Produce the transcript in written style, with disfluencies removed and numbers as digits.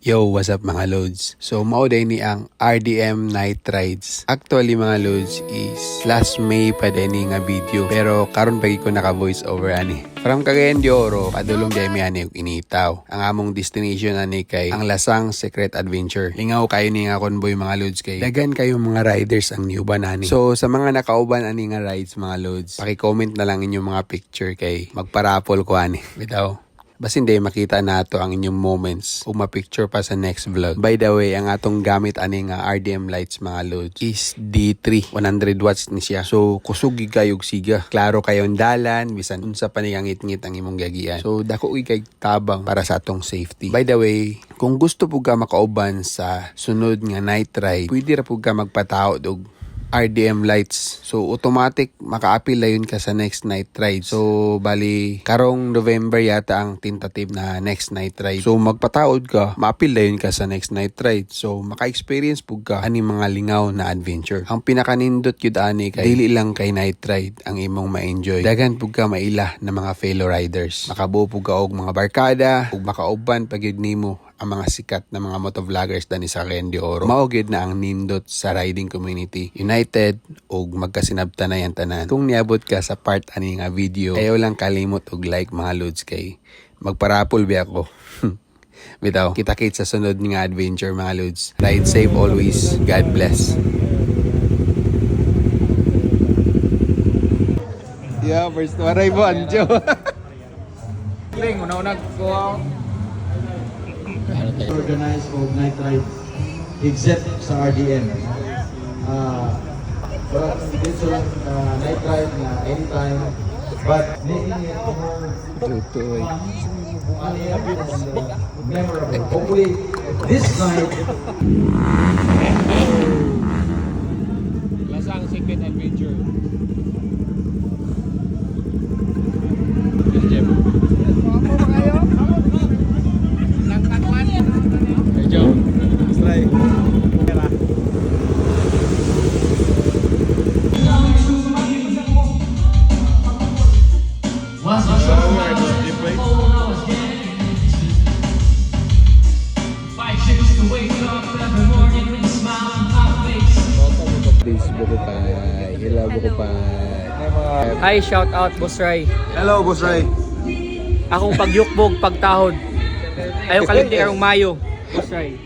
Yo, what's up mga loads? So, mauday ni ang RDM Night Rides. Actually mga loads is last May pa din nga video. Pero karon pagi ko naka voice over ani. From Cagayan de Oro, padulong di mi ani initaw. Ang among destination ani kay ang Lasang Secret Adventure. Lingaw kayo ni nga convoy mga loads kay dagan kayo mga riders ang niuban ani. So, sa mga nakauban ani nga rides mga loads, paki-comment na lang inyong mga picture kay magparapol ko ani. Bitaw. Bas hindi makita nato ang inyong moments o mapicture pa sa next vlog. By the way, ang atong gamit ani nga RDM lights mga loads is D3. 100 watts ni siya. So, kusugi kayog siga. Klaro kayong dalan, bisan unsa pa ni ngit-ngit ang imong gagian. So, dako kay tabang para sa atong safety. By the way, kung gusto po ka makauban sa sunod nga night ride, pwede ra po ka magpatao og RDM lights. So, automatic maka-appeal yun ka sa next night ride. So, bali, karong November yata ang tentative na next night ride. So, magpataod ka, ma-appeal yun ka sa next night ride. So, maka-experience po ka ani mga lingaw na adventure. Ang pinakanindot yun ani kay dili lang kay night ride ang imong ma-enjoy. Dagan po ka maila na mga fellow riders. Makabuo po ka og mga barkada, ug makauban pag yun nimo ang mga sikat na mga motovloggers dani sa Cagayan de Oro. Maugid na ang nindot sa riding community. United ug magkasinabtan na yan tanan. Kung niabot ka sa part ani nga video, ayaw lang kalimot og like mga loads kay magparapol bi ako. Bitaw, kita-kit sa sunod nga adventure mga loads. Ride safe always. God bless. Yeah, first waray mo anjo. Ling, una-una ko organize of night ride except sa RDM. But it's a night ride na anytime, but making it more fun and memorable. Hopefully, this night. Lasang Secret Adventure. Please, buko pa. Hello, buko pa. Hi, shout out Boss Ray. Hello, Boss Ray. Akong pagyukbog, pagtahod. Ayaw kalimti karong Mayo. Boss Ray.